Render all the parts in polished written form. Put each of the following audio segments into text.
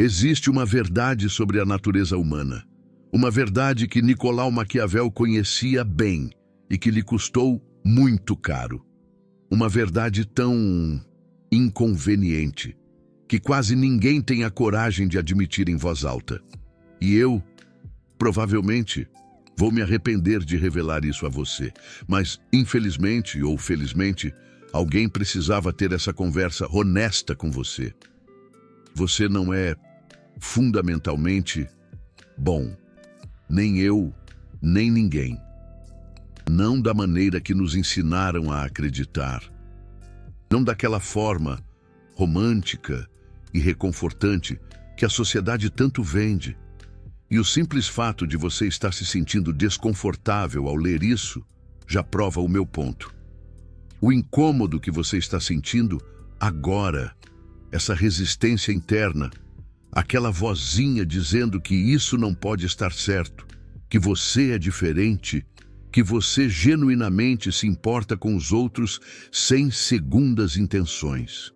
Existe uma verdade sobre a natureza humana. Uma verdade que Nicolau Maquiavel conhecia bem e que lhe custou muito caro. Uma verdade tão inconveniente que quase ninguém tem a coragem de admitir em voz alta. E eu, provavelmente, vou me arrepender de revelar isso a você. Mas, infelizmente ou felizmente, alguém precisava ter essa conversa honesta com você. Você não é fundamentalmente bom. Nem eu, nem ninguém. Não da maneira que nos ensinaram a acreditar. Não daquela forma romântica e reconfortante que a sociedade tanto vende. E o simples fato de você estar se sentindo desconfortável ao ler isso já prova o meu ponto. O incômodo que você está sentindo agora, essa resistência interna, aquela vozinha dizendo que isso não pode estar certo, que você é diferente, que você genuinamente se importa com os outros sem segundas intenções.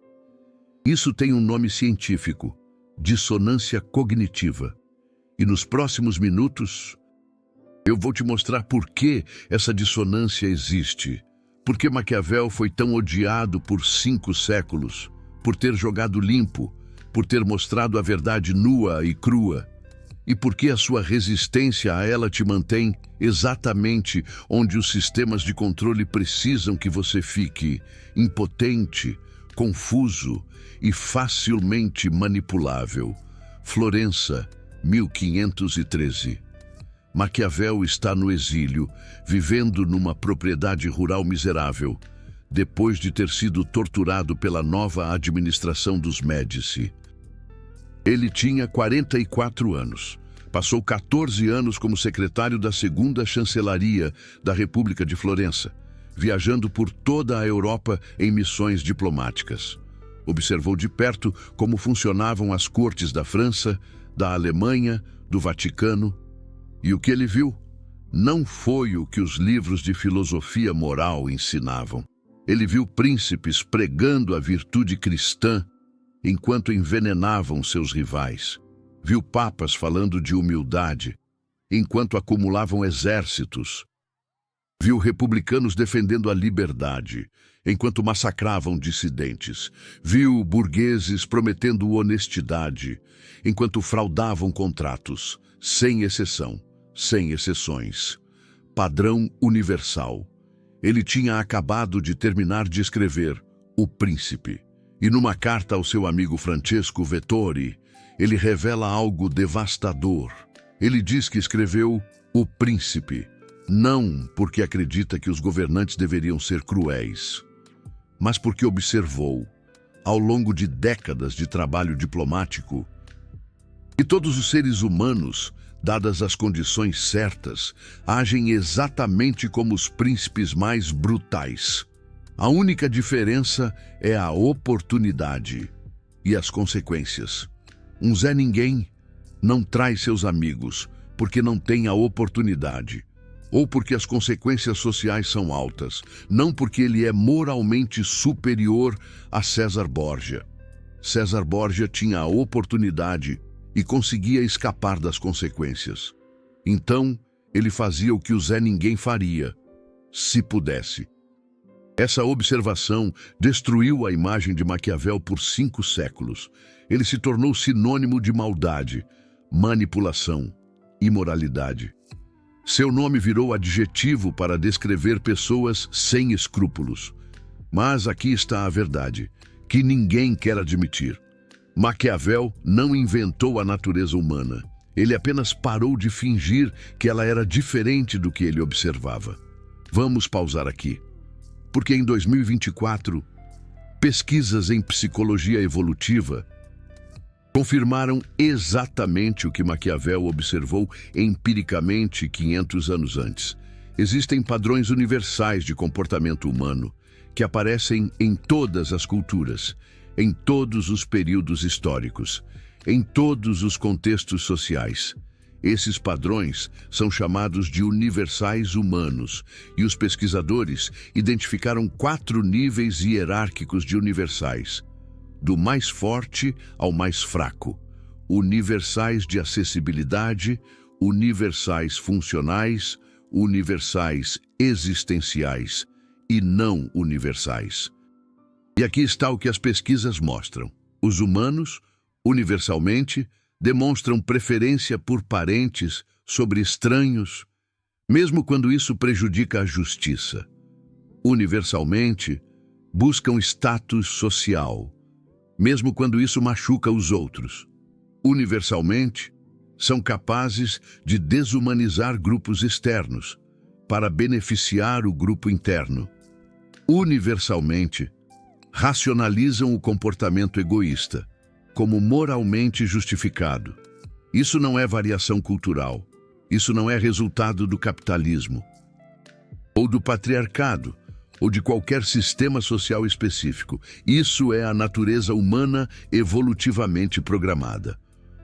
Isso tem um nome científico, dissonância cognitiva. E nos próximos minutos, eu vou te mostrar por que essa dissonância existe. Por que Maquiavel foi tão odiado por 5 séculos, por ter jogado limpo, por ter mostrado a verdade nua e crua, e por que a sua resistência a ela te mantém exatamente onde os sistemas de controle precisam que você fique, impotente, confuso e facilmente manipulável. Florença, 1513. Maquiavel está no exílio, vivendo numa propriedade rural miserável, depois de ter sido torturado pela nova administração dos Médici. Ele tinha 44 anos. Passou 14 anos como secretário da segunda chancelaria da República de Florença, viajando por toda a Europa em missões diplomáticas. Observou de perto como funcionavam as cortes da França, da Alemanha, do Vaticano. E o que ele viu não foi o que os livros de filosofia moral ensinavam. Ele viu príncipes pregando a virtude cristã enquanto envenenavam seus rivais. Viu papas falando de humildade, enquanto acumulavam exércitos. Viu republicanos defendendo a liberdade, enquanto massacravam dissidentes. Viu burgueses prometendo honestidade, enquanto fraudavam contratos, sem exceção, sem exceções. Padrão universal. Ele tinha acabado de terminar de escrever O Príncipe. E numa carta ao seu amigo Francesco Vettori, ele revela algo devastador. Ele diz que escreveu O Príncipe, não porque acredita que os governantes deveriam ser cruéis, mas porque observou, ao longo de décadas de trabalho diplomático, que todos os seres humanos, dadas as condições certas, agem exatamente como os príncipes mais brutais. A única diferença é a oportunidade e as consequências. Um Zé Ninguém não trai seus amigos porque não tem a oportunidade, ou porque as consequências sociais são altas, não porque ele é moralmente superior a César Borgia. César Borgia tinha a oportunidade e conseguia escapar das consequências. Então, ele fazia o que o Zé Ninguém faria, se pudesse. Essa observação destruiu a imagem de Maquiavel por 5 séculos. Ele se tornou sinônimo de maldade, manipulação, imoralidade. Seu nome virou adjetivo para descrever pessoas sem escrúpulos. Mas aqui está a verdade, que ninguém quer admitir. Maquiavel não inventou a natureza humana. Ele apenas parou de fingir que ela era diferente do que ele observava. Vamos pausar aqui. Porque em 2024, pesquisas em psicologia evolutiva confirmaram exatamente o que Maquiavel observou empiricamente 500 anos antes. Existem padrões universais de comportamento humano que aparecem em todas as culturas, em todos os períodos históricos, em todos os contextos sociais. Esses padrões são chamados de universais humanos, e os pesquisadores identificaram 4 níveis hierárquicos de universais, do mais forte ao mais fraco. universais de acessibilidade, universais funcionais, universais existenciais e não universais. E aqui está o que as pesquisas mostram. Os humanos, universalmente, demonstram preferência por parentes sobre estranhos, mesmo quando isso prejudica a justiça. Universalmente, buscam status social, mesmo quando isso machuca os outros. Universalmente, são capazes de desumanizar grupos externos para beneficiar o grupo interno. Universalmente, racionalizam o comportamento egoísta como moralmente justificado. Isso não é variação cultural. Isso não é resultado do capitalismo, ou do patriarcado, ou de qualquer sistema social específico. Isso é a natureza humana evolutivamente programada.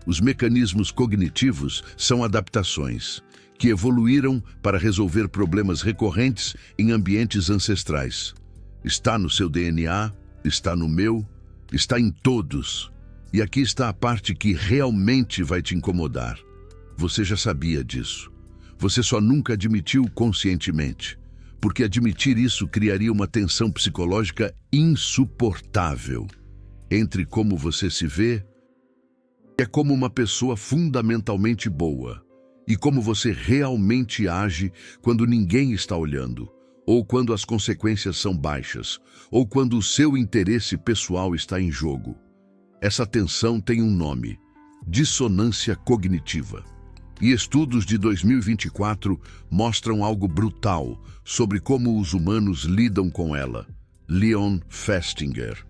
Os mecanismos cognitivos são adaptações que evoluíram para resolver problemas recorrentes em ambientes ancestrais. Está no seu DNA, está no meu, está em todos. E aqui está a parte que realmente vai te incomodar. Você já sabia disso. Você só nunca admitiu conscientemente, porque admitir isso criaria uma tensão psicológica insuportável entre como você se vê, que é como uma pessoa fundamentalmente boa, e como você realmente age quando ninguém está olhando, ou quando as consequências são baixas, ou quando o seu interesse pessoal está em jogo. Essa tensão tem um nome: dissonância cognitiva. E estudos de 2024 mostram algo brutal sobre como os humanos lidam com ela. Leon Festinger,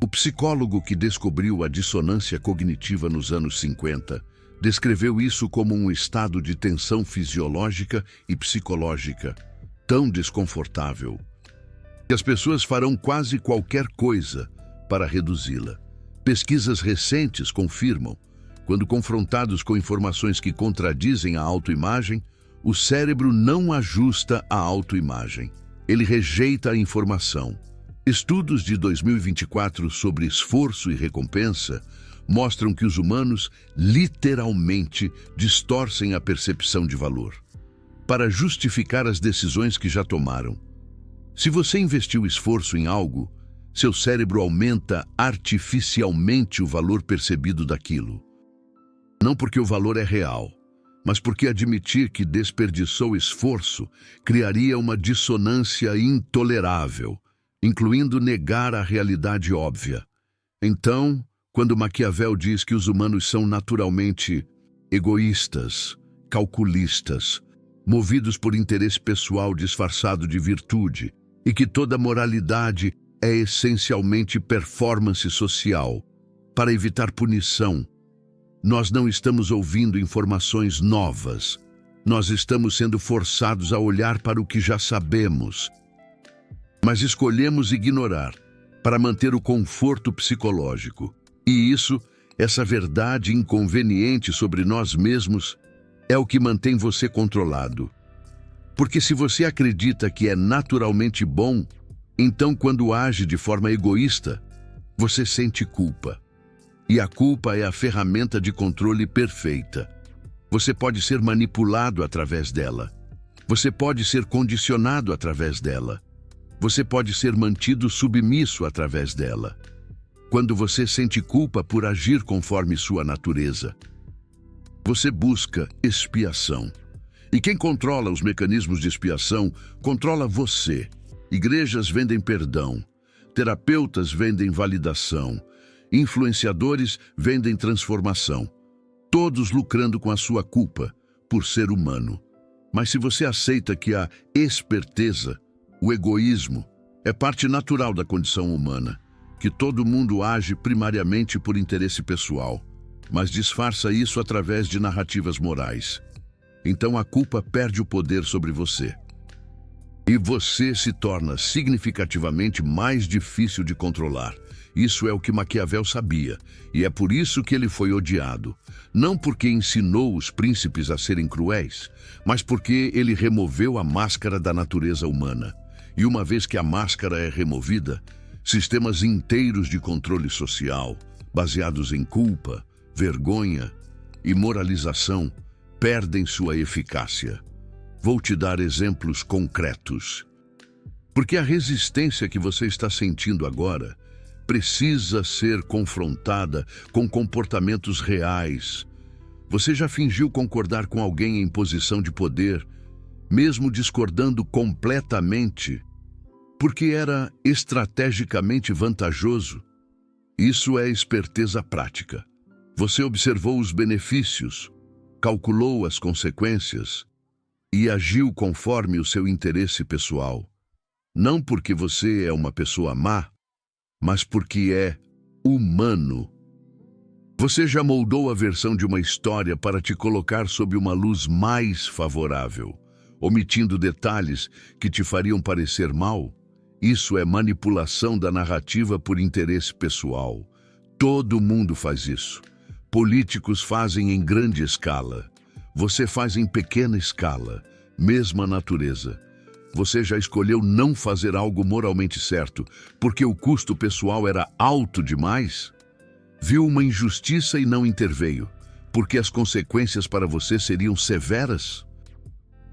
o psicólogo que descobriu a dissonância cognitiva nos anos 50, descreveu isso como um estado de tensão fisiológica e psicológica tão desconfortável que as pessoas farão quase qualquer coisa para reduzi-la. Pesquisas recentes confirmam: quando confrontados com informações que contradizem a autoimagem, o cérebro não ajusta a autoimagem. Ele rejeita a informação. Estudos de 2024 sobre esforço e recompensa mostram que os humanos literalmente distorcem a percepção de valor para justificar as decisões que já tomaram. Se você investiu esforço em algo, seu cérebro aumenta artificialmente o valor percebido daquilo. Não porque o valor é real, mas porque admitir que desperdiçou esforço criaria uma dissonância intolerável, incluindo negar a realidade óbvia. Então, quando Maquiavel diz que os humanos são naturalmente egoístas, calculistas, movidos por interesse pessoal disfarçado de virtude, e que toda moralidade é essencialmente performance social, para evitar punição, nós não estamos ouvindo informações novas. Nós estamos sendo forçados a olhar para o que já sabemos, mas escolhemos ignorar para manter o conforto psicológico. E essa verdade inconveniente sobre nós mesmos, é o que mantém você controlado. Porque se você acredita que é naturalmente bom, então quando age de forma egoísta, você sente culpa. E a culpa é a ferramenta de controle perfeita. Você pode ser manipulado através dela. Você pode ser condicionado através dela. Você pode ser mantido submisso através dela. Quando você sente culpa por agir conforme sua natureza, você busca expiação. E quem controla os mecanismos de expiação, controla você. Igrejas vendem perdão. Terapeutas vendem validação. Influenciadores vendem transformação, todos lucrando com a sua culpa por ser humano. Mas se você aceita que a esperteza, o egoísmo, é parte natural da condição humana, que todo mundo age primariamente por interesse pessoal, mas disfarça isso através de narrativas morais, então a culpa perde o poder sobre você. E você se torna significativamente mais difícil de controlar. Isso é o que Maquiavel sabia, e é por isso que ele foi odiado. Não porque ensinou os príncipes a serem cruéis, mas porque ele removeu a máscara da natureza humana. E uma vez que a máscara é removida, sistemas inteiros de controle social, baseados em culpa, vergonha e moralização perdem sua eficácia. Vou te dar exemplos concretos. Porque a resistência que você está sentindo agora precisa ser confrontada com comportamentos reais. Você já fingiu concordar com alguém em posição de poder, mesmo discordando completamente, porque era estrategicamente vantajoso? Isso é esperteza prática. Você observou os benefícios, calculou as consequências e agiu conforme o seu interesse pessoal. Não porque você é uma pessoa má, mas porque é humano. Você já moldou a versão de uma história para te colocar sob uma luz mais favorável, omitindo detalhes que te fariam parecer mal? Isso é manipulação da narrativa por interesse pessoal. Todo mundo faz isso. Políticos fazem em grande escala. Você faz em pequena escala, mesma natureza. Você já escolheu não fazer algo moralmente certo porque o custo pessoal era alto demais? Viu uma injustiça e não interveio, porque as consequências para você seriam severas?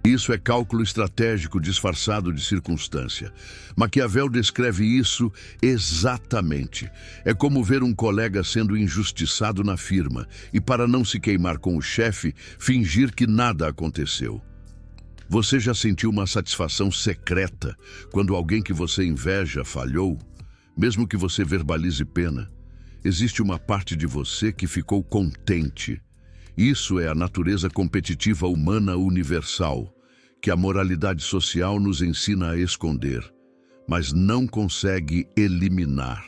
Isso é cálculo estratégico disfarçado de circunstância. Maquiavel descreve isso exatamente. É como ver um colega sendo injustiçado na firma e, para não se queimar com o chefe, fingir que nada aconteceu. Você já sentiu uma satisfação secreta quando alguém que você inveja falhou? Mesmo que você verbalize pena, existe uma parte de você que ficou contente. Isso é a natureza competitiva humana universal, que a moralidade social nos ensina a esconder, mas não consegue eliminar.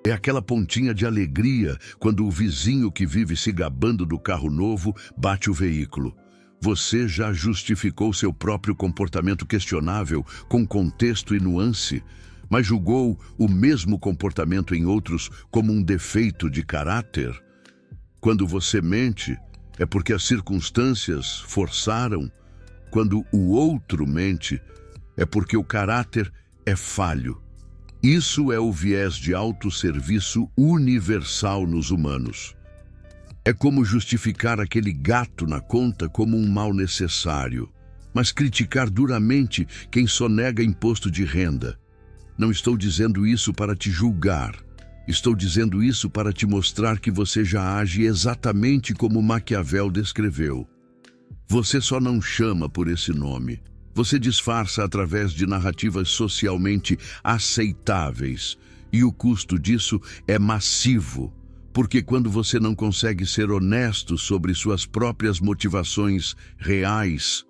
É aquela pontinha de alegria quando o vizinho que vive se gabando do carro novo bate o veículo. Você já justificou seu próprio comportamento questionável com contexto e nuance, mas julgou o mesmo comportamento em outros como um defeito de caráter? Quando você mente, é porque as circunstâncias forçaram. Quando o outro mente, é porque o caráter é falho. Isso é o viés de autosserviço universal nos humanos. É como justificar aquele gato na conta como um mal necessário, mas criticar duramente quem sonega imposto de renda. Não estou dizendo isso para te julgar. Estou dizendo isso para te mostrar que você já age exatamente como Maquiavel descreveu. Você só não chama por esse nome. Você disfarça através de narrativas socialmente aceitáveis, e o custo disso é massivo. Porque quando você não consegue ser honesto sobre suas próprias motivações reais,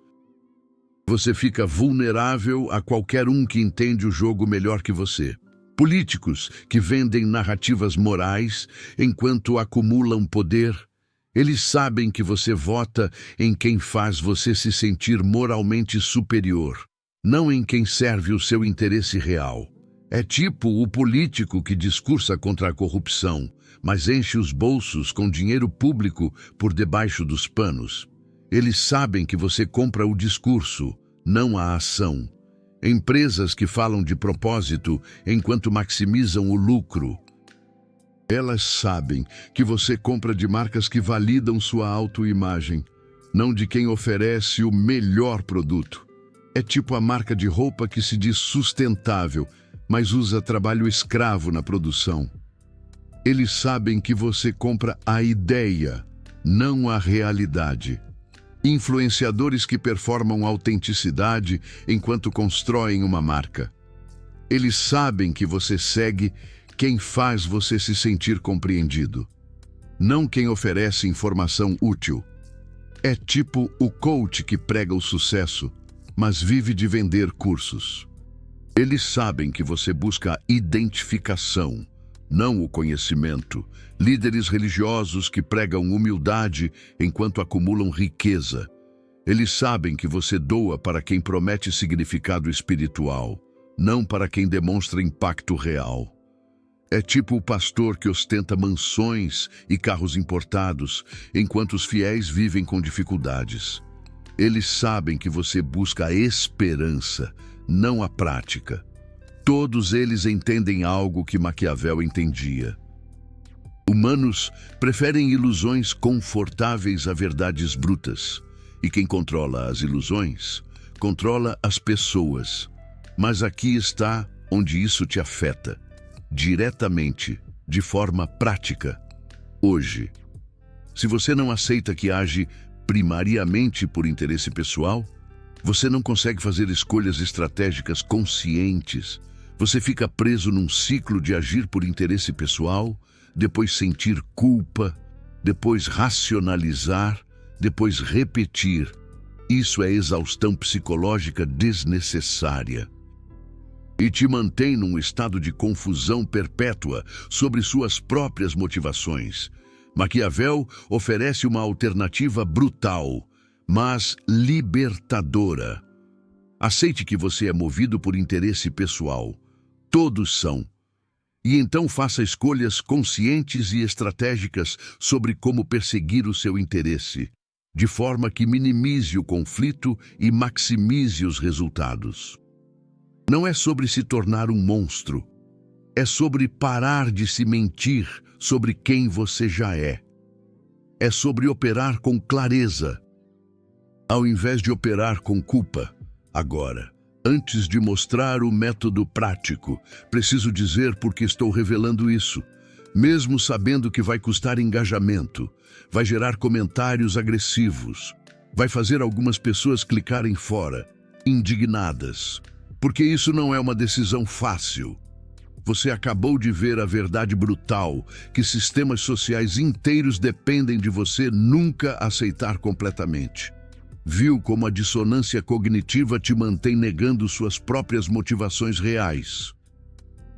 você fica vulnerável a qualquer um que entende o jogo melhor que você. Políticos que vendem narrativas morais enquanto acumulam poder, eles sabem que você vota em quem faz você se sentir moralmente superior, não em quem serve o seu interesse real. É tipo o político que discursa contra a corrupção, mas enche os bolsos com dinheiro público por debaixo dos panos. Eles sabem que você compra o discurso, não a ação. Empresas que falam de propósito enquanto maximizam o lucro. Elas sabem que você compra de marcas que validam sua autoimagem, não de quem oferece o melhor produto. É tipo a marca de roupa que se diz sustentável, mas usa trabalho escravo na produção. Eles sabem que você compra a ideia, não a realidade. Influenciadores que performam autenticidade enquanto constroem uma marca. Eles sabem que você segue quem faz você se sentir compreendido, não quem oferece informação útil. É tipo o coach que prega o sucesso, mas vive de vender cursos. Eles sabem que você busca identificação, não o conhecimento. Líderes religiosos que pregam humildade enquanto acumulam riqueza. Eles sabem que você doa para quem promete significado espiritual, não para quem demonstra impacto real. É tipo o pastor que ostenta mansões e carros importados, enquanto os fiéis vivem com dificuldades. Eles sabem que você busca a esperança, não a prática. Todos eles entendem algo que Maquiavel entendia. Humanos preferem ilusões confortáveis a verdades brutas. E quem controla as ilusões, controla as pessoas. Mas aqui está onde isso te afeta, diretamente, de forma prática, hoje. Se você não aceita que age primariamente por interesse pessoal, você não consegue fazer escolhas estratégicas conscientes. Você fica preso num ciclo de agir por interesse pessoal, depois sentir culpa, depois racionalizar, depois repetir. Isso é exaustão psicológica desnecessária. E te mantém num estado de confusão perpétua sobre suas próprias motivações. Maquiavel oferece uma alternativa brutal, mas libertadora. Aceite que você é movido por interesse pessoal. Todos são. E então faça escolhas conscientes e estratégicas sobre como perseguir o seu interesse, de forma que minimize o conflito e maximize os resultados. Não é sobre se tornar um monstro. É sobre parar de se mentir sobre quem você já é. É sobre operar com clareza, ao invés de operar com culpa. Agora, antes de mostrar o método prático, preciso dizer por que estou revelando isso. Mesmo sabendo que vai custar engajamento, vai gerar comentários agressivos, vai fazer algumas pessoas clicarem fora, indignadas. Porque isso não é uma decisão fácil. Você acabou de ver a verdade brutal, que sistemas sociais inteiros dependem de você nunca aceitar completamente. Viu como a dissonância cognitiva te mantém negando suas próprias motivações reais.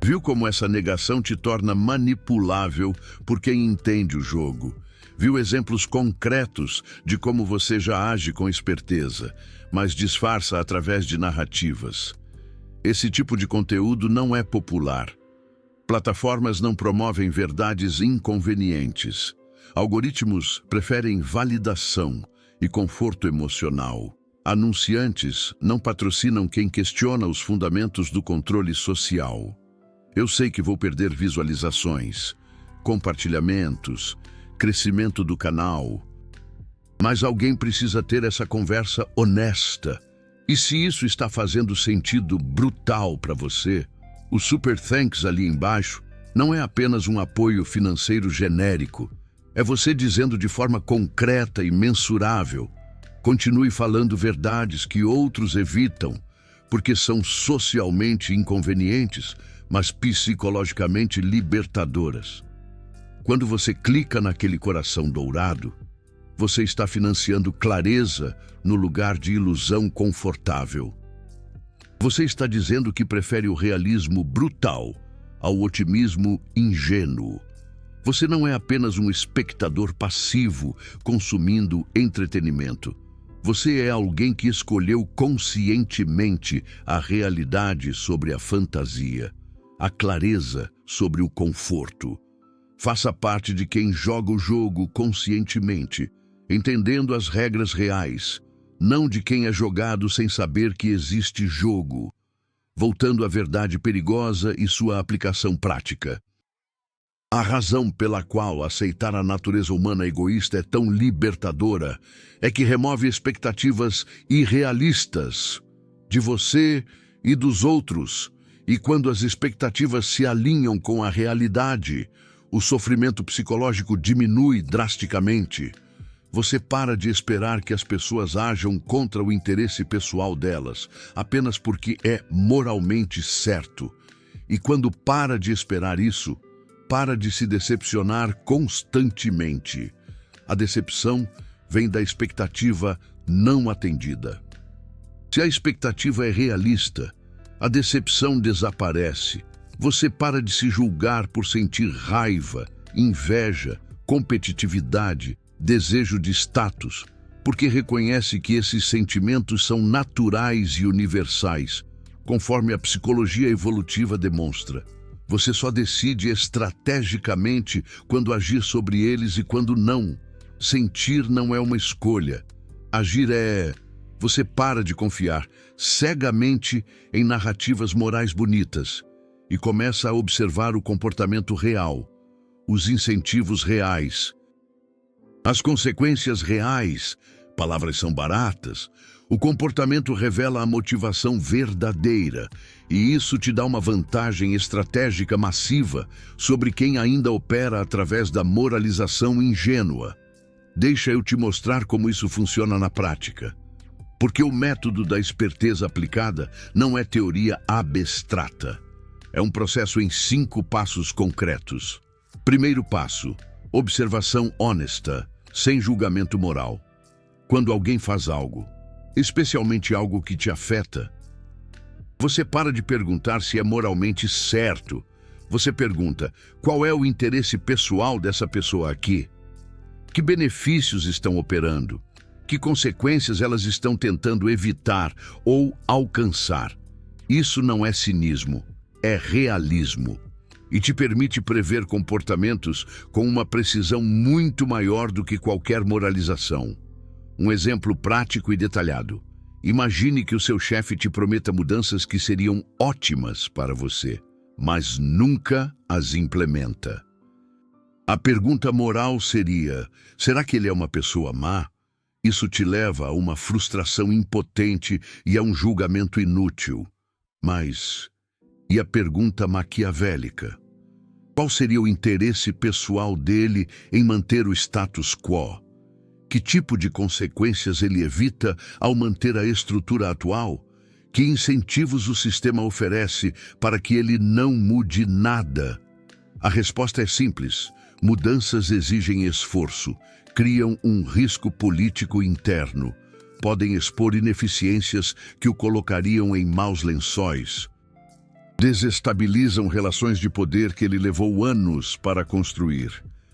Viu como essa negação te torna manipulável por quem entende o jogo. Viu exemplos concretos de como você já age com esperteza, mas disfarça através de narrativas. Esse tipo de conteúdo não é popular. Plataformas não promovem verdades inconvenientes. Algoritmos preferem validação e conforto emocional. Anunciantes não patrocinam quem questiona os fundamentos do controle social. Eu sei que vou perder visualizações, compartilhamentos, crescimento do canal. Mas alguém precisa ter essa conversa honesta. E se isso está fazendo sentido brutal para você, o Super Thanks ali embaixo não é apenas um apoio financeiro genérico. É você dizendo de forma concreta e mensurável: continue falando verdades que outros evitam, porque são socialmente inconvenientes, mas psicologicamente libertadoras. Quando você clica naquele coração dourado, você está financiando clareza no lugar de ilusão confortável. Você está dizendo que prefere o realismo brutal ao otimismo ingênuo. Você não é apenas um espectador passivo consumindo entretenimento. Você é alguém que escolheu conscientemente a realidade sobre a fantasia, a clareza sobre o conforto. Faça parte de quem joga o jogo conscientemente, entendendo as regras reais, não de quem é jogado sem saber que existe jogo. Voltando à verdade perigosa e sua aplicação prática. A razão pela qual aceitar a natureza humana egoísta é tão libertadora é que remove expectativas irrealistas de você e dos outros. E quando as expectativas se alinham com a realidade, o sofrimento psicológico diminui drasticamente. Você para de esperar que as pessoas ajam contra o interesse pessoal delas, apenas porque é moralmente certo. E quando para de esperar isso, para de se decepcionar constantemente. A decepção vem da expectativa não atendida. Se a expectativa é realista, a decepção desaparece. Você para de se julgar por sentir raiva, inveja, competitividade, desejo de status, porque reconhece que esses sentimentos são naturais e universais, conforme a psicologia evolutiva demonstra. Você só decide estrategicamente quando agir sobre eles e quando não. Sentir não é uma escolha. Agir é... Você para de confiar cegamente em narrativas morais bonitas e começa a observar o comportamento real. os incentivos reais. As consequências reais, palavras são baratas, o comportamento revela a motivação verdadeira, e isso te dá uma vantagem estratégica massiva sobre quem ainda opera através da moralização ingênua. Deixa eu te mostrar como isso funciona na prática. Porque o método da esperteza aplicada não é teoria abstrata. É um processo em 5 passos concretos. Primeiro passo: observação honesta, sem julgamento moral. Quando alguém faz algo, especialmente algo que te afeta, você para de perguntar se é moralmente certo. Você pergunta: qual é o interesse pessoal dessa pessoa aqui? Que benefícios estão operando? Que consequências elas estão tentando evitar ou alcançar? Isso não é cinismo, é realismo. E te permite prever comportamentos com uma precisão muito maior do que qualquer moralização. Um exemplo prático e detalhado. Imagine que o seu chefe te prometa mudanças que seriam ótimas para você, mas nunca as implementa. A pergunta moral seria: será que ele é uma pessoa má? Isso te leva a uma frustração impotente e a um julgamento inútil. Mas, e a pergunta maquiavélica: qual seria o interesse pessoal dele em manter o status quo? Que tipo de consequências ele evita ao manter a estrutura atual? Que incentivos o sistema oferece para que ele não mude nada? A resposta é simples: mudanças exigem esforço, criam um risco político interno, podem expor ineficiências que o colocariam em maus lençóis, desestabilizam relações de poder que ele levou anos para construir.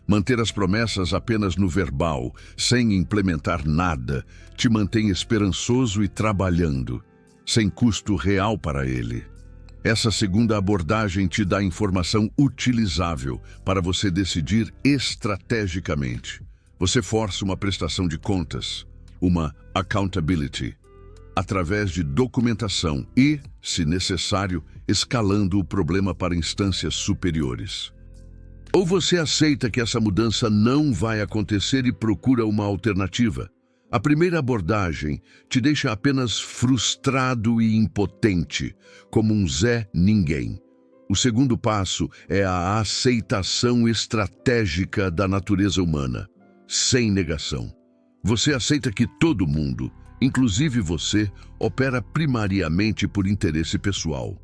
Manter as promessas apenas no verbal, sem implementar nada, te mantém esperançoso e trabalhando, sem custo real para ele. Essa segunda abordagem te dá informação utilizável para você decidir estrategicamente. Você força uma prestação de contas, uma accountability, através de documentação e, se necessário, escalando o problema para instâncias superiores. Ou você aceita que essa mudança não vai acontecer e procura uma alternativa. A primeira abordagem te deixa apenas frustrado e impotente, como um Zé Ninguém. O segundo passo é a aceitação estratégica da natureza humana, sem negação. Você aceita que todo mundo, inclusive você, opera primariamente por interesse pessoal.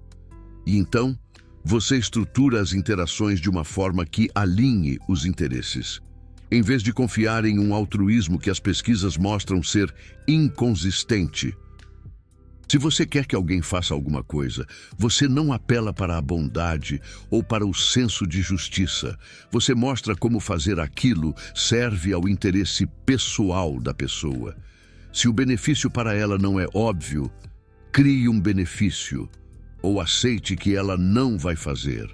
E então, você estrutura as interações de uma forma que alinhe os interesses, em vez de confiar em um altruísmo que as pesquisas mostram ser inconsistente. Se você quer que alguém faça alguma coisa, você não apela para a bondade ou para o senso de justiça. Você mostra como fazer aquilo serve ao interesse pessoal da pessoa. Se o benefício para ela não é óbvio, crie um benefício, ou aceite que ela não vai fazer.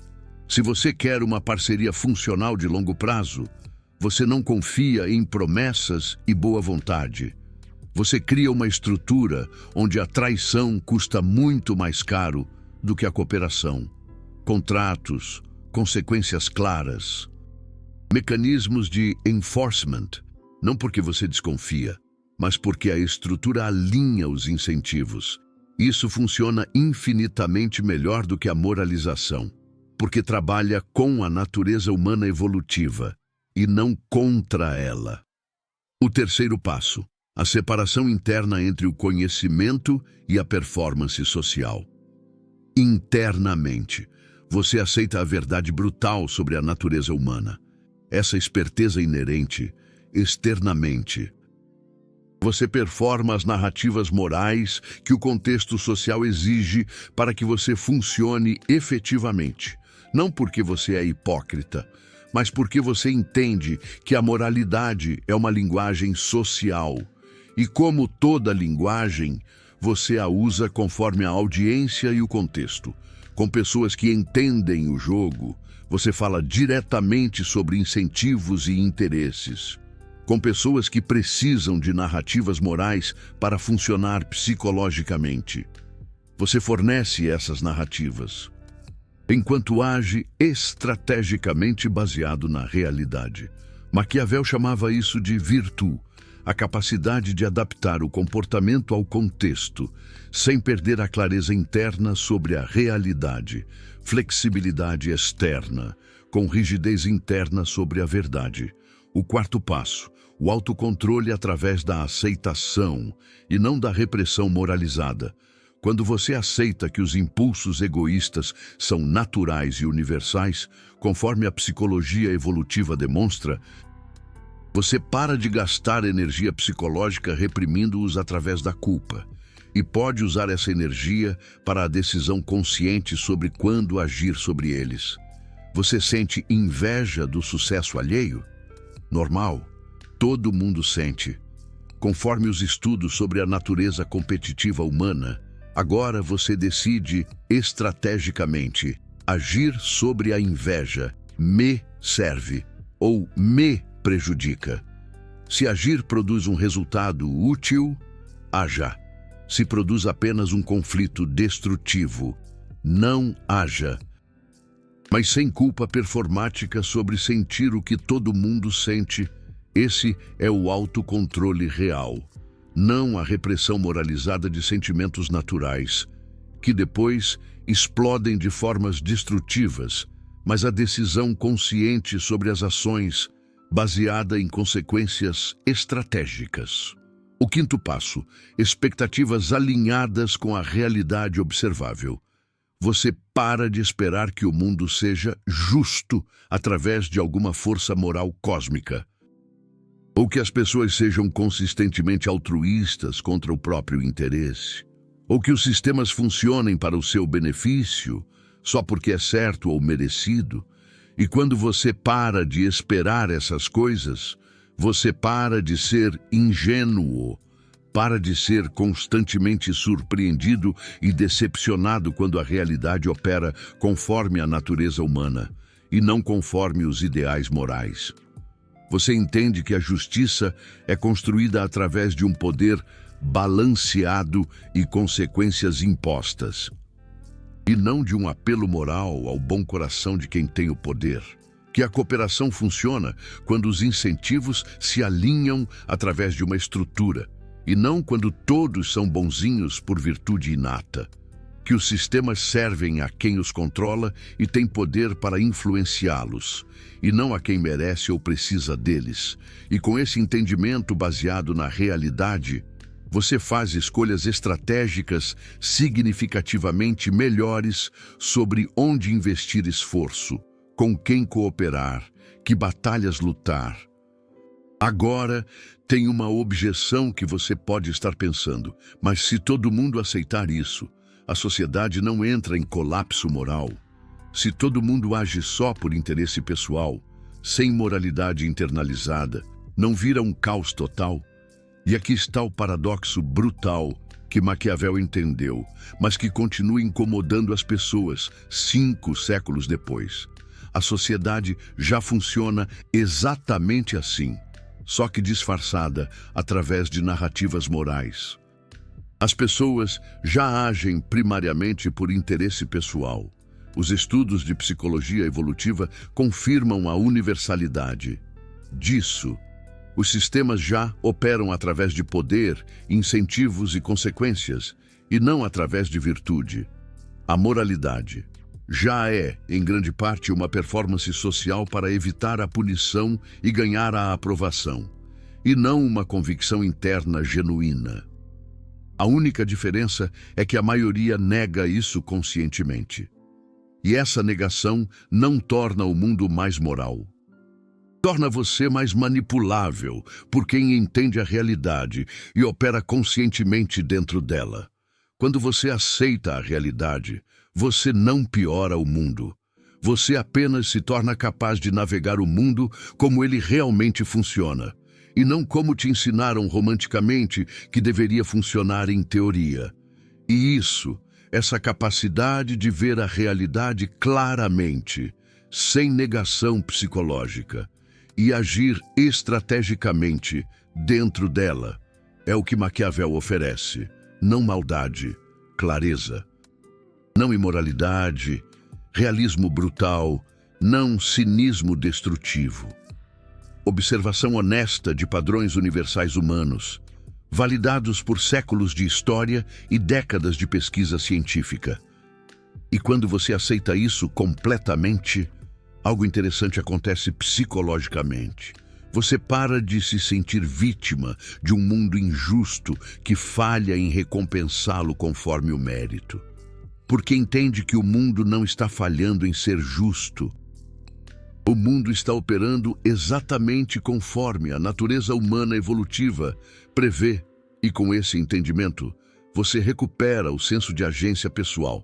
Se você quer uma parceria funcional de longo prazo, você não confia em promessas e boa vontade. Você cria uma estrutura onde a traição custa muito mais caro do que a cooperação. Contratos, consequências claras, mecanismos de enforcement, não porque você desconfia, mas porque a estrutura alinha os incentivos. Isso funciona infinitamente melhor do que a moralização, porque trabalha com a natureza humana evolutiva e não contra ela. O terceiro passo: a separação interna entre o conhecimento e a performance social. Internamente, você aceita a verdade brutal sobre a natureza humana. Essa esperteza inerente, externamente, você performa as narrativas morais que o contexto social exige para que você funcione efetivamente. Não porque você é hipócrita, mas porque você entende que a moralidade é uma linguagem social. E como toda linguagem, você a usa conforme a audiência e o contexto. Com pessoas que entendem o jogo, você fala diretamente sobre incentivos e interesses. Com pessoas que precisam de narrativas morais para funcionar psicologicamente, você fornece essas narrativas. enquanto age estrategicamente baseado na realidade. Maquiavel chamava isso de virtude, a capacidade de adaptar o comportamento ao contexto, sem perder a clareza interna sobre a realidade, flexibilidade externa, com rigidez interna sobre a verdade. O quarto passo, o autocontrole através da aceitação e não da repressão moralizada. Quando você aceita que os impulsos egoístas são naturais e universais, conforme a psicologia evolutiva demonstra, você para de gastar energia psicológica reprimindo-os através da culpa e pode usar essa energia para a decisão consciente sobre quando agir sobre eles. Você sente inveja do sucesso alheio? Normal, todo mundo sente. Conforme os estudos sobre a natureza competitiva humana, agora você decide estrategicamente agir sobre a inveja. Me serve ou me prejudica. Se agir produz um resultado útil, haja. Se produz apenas um conflito destrutivo, não haja. Mas sem culpa performática sobre sentir o que todo mundo sente, esse é o autocontrole real. Não a repressão moralizada de sentimentos naturais, que depois explodem de formas destrutivas, mas a decisão consciente sobre as ações, baseada em consequências estratégicas. O quinto passo, expectativas alinhadas com a realidade observável. Você para de esperar que o mundo seja justo através de alguma força moral cósmica, ou que as pessoas sejam consistentemente altruístas contra o próprio interesse, ou que os sistemas funcionem para o seu benefício só porque é certo ou merecido. E quando você para de esperar essas coisas, você para de ser ingênuo, para de ser constantemente surpreendido e decepcionado quando a realidade opera conforme a natureza humana e não conforme os ideais morais. Você entende que a justiça é construída através de um poder balanceado e consequências impostas, e não de um apelo moral ao bom coração de quem tem o poder. Que a cooperação funciona quando os incentivos se alinham através de uma estrutura, e não quando todos são bonzinhos por virtude inata. Que os sistemas servem a quem os controla e tem poder para influenciá-los, e não a quem merece ou precisa deles. E com esse entendimento baseado na realidade, você faz escolhas estratégicas significativamente melhores sobre onde investir esforço, com quem cooperar, que batalhas lutar. Agora, tem uma objeção que você pode estar pensando, mas se todo mundo aceitar isso, a sociedade não entra em colapso moral. Se todo mundo age só por interesse pessoal, sem moralidade internalizada, não vira um caos total? E aqui está o paradoxo brutal que Maquiavel entendeu, mas que continua incomodando as pessoas 5 séculos depois. A sociedade já funciona exatamente assim, só que disfarçada através de narrativas morais. As pessoas já agem primariamente por interesse pessoal. Os estudos de psicologia evolutiva confirmam a universalidade disso. Os sistemas já operam através de poder, incentivos e consequências, e não através de virtude. A moralidade já é, em grande parte, uma performance social para evitar a punição e ganhar a aprovação, e não uma convicção interna genuína. A única diferença é que a maioria nega isso conscientemente. E essa negação não torna o mundo mais moral. Torna você mais manipulável por quem entende a realidade e opera conscientemente dentro dela. Quando você aceita a realidade, você não piora o mundo. Você apenas se torna capaz de navegar o mundo como ele realmente funciona, e não como te ensinaram romanticamente que deveria funcionar em teoria. E isso, essa capacidade de ver a realidade claramente, sem negação psicológica, e agir estrategicamente dentro dela, é o que Maquiavel oferece. Não maldade, clareza. Não imoralidade, realismo brutal, não cinismo destrutivo. Observação honesta de padrões universais humanos, validados por séculos de história e décadas de pesquisa científica. E quando você aceita isso completamente, algo interessante acontece psicologicamente. Você para de se sentir vítima de um mundo injusto que falha em recompensá-lo conforme o mérito. Porque entende que o mundo não está falhando em ser justo. O mundo está operando exatamente conforme a natureza humana evolutiva prevê, e com esse entendimento, você recupera o senso de agência pessoal,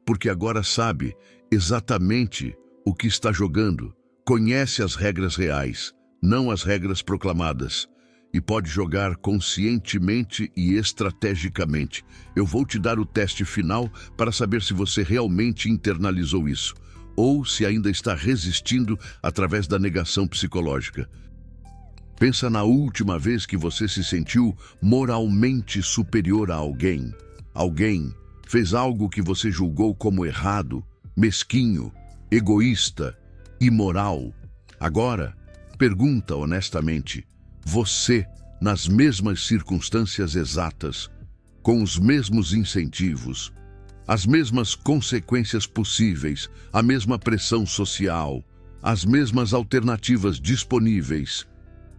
porque agora sabe exatamente o que está jogando, conhece as regras reais, não as regras proclamadas, e pode jogar conscientemente e estrategicamente. Eu vou te dar o teste final para saber se você realmente internalizou isso, ou se ainda está resistindo através da negação psicológica. Pensa na última vez que você se sentiu moralmente superior a alguém. Alguém fez algo que você julgou como errado, mesquinho, egoísta, imoral. Agora, pergunta honestamente, você, nas mesmas circunstâncias exatas, com os mesmos incentivos, as mesmas consequências possíveis, a mesma pressão social, as mesmas alternativas disponíveis,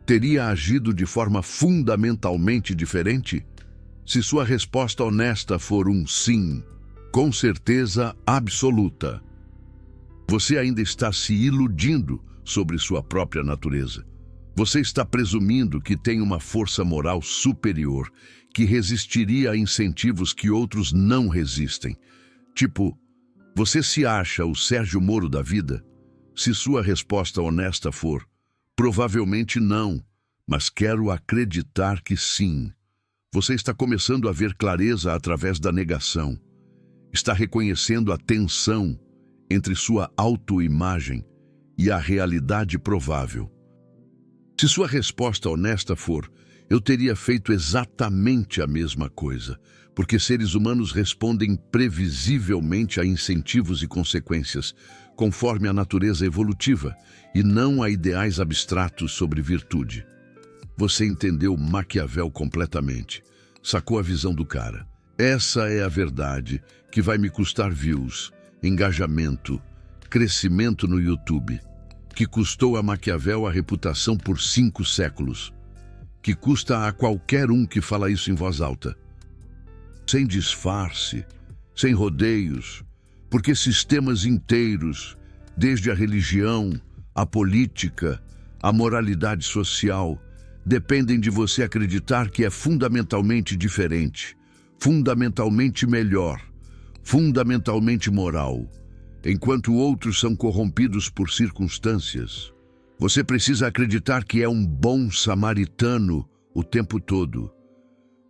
teria agido de forma fundamentalmente diferente? Se sua resposta honesta for um sim, com certeza absoluta, você ainda está se iludindo sobre sua própria natureza. Você está presumindo que tem uma força moral superior, que resistiria a incentivos que outros não resistem. Tipo, você se acha o Sérgio Moro da vida? Se sua resposta honesta for, provavelmente não, mas quero acreditar que sim. Você está começando a ver clareza através da negação. Está reconhecendo a tensão entre sua autoimagem e a realidade provável. Se sua resposta honesta for, eu teria feito exatamente a mesma coisa, porque seres humanos respondem previsivelmente a incentivos e consequências, conforme a natureza evolutiva, e não a ideais abstratos sobre virtude. Você entendeu Maquiavel completamente, sacou a visão do cara. Essa é a verdade que vai me custar views, engajamento, crescimento no YouTube, que custou a Maquiavel a reputação por 5 séculos, que custa a qualquer um que fala isso em voz alta. Sem disfarce, sem rodeios, porque sistemas inteiros, desde a religião, a política, a moralidade social, dependem de você acreditar que é fundamentalmente diferente, fundamentalmente melhor, fundamentalmente moral, enquanto outros são corrompidos por circunstâncias. Você precisa acreditar que é um bom samaritano o tempo todo.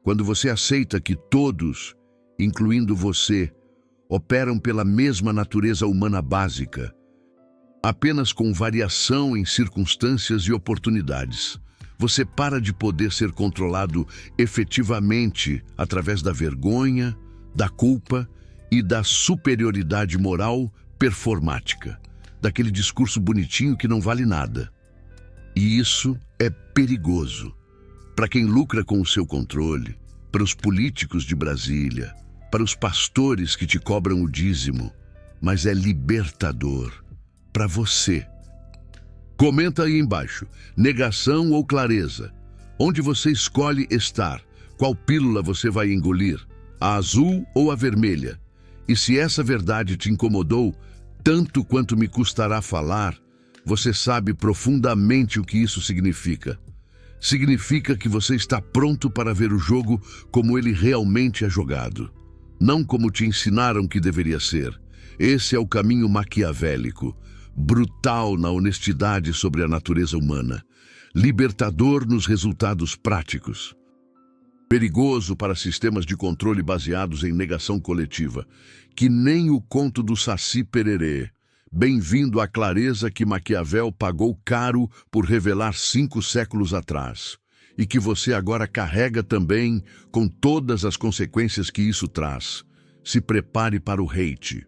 Quando você aceita que todos, incluindo você, operam pela mesma natureza humana básica, apenas com variação em circunstâncias e oportunidades, você para de poder ser controlado efetivamente através da vergonha, da culpa e da superioridade moral performática, daquele discurso bonitinho que não vale nada. E isso é perigoso para quem lucra com o seu controle, para os políticos de Brasília, para os pastores que te cobram o dízimo, mas é libertador para você. Comenta aí embaixo, negação ou clareza? Onde você escolhe estar? Qual pílula você vai engolir? A azul ou a vermelha? E se essa verdade te incomodou, tanto quanto me custará falar, você sabe profundamente o que isso significa. Significa que você está pronto para ver o jogo como ele realmente é jogado, não como te ensinaram que deveria ser. Esse é o caminho maquiavélico, brutal na honestidade sobre a natureza humana, libertador nos resultados práticos. Perigoso para sistemas de controle baseados em negação coletiva, que nem o conto do Saci Pererê. Bem-vindo à clareza que Maquiavel pagou caro por revelar 5 séculos atrás, e que você agora carrega também com todas as consequências que isso traz. Se prepare para o hate.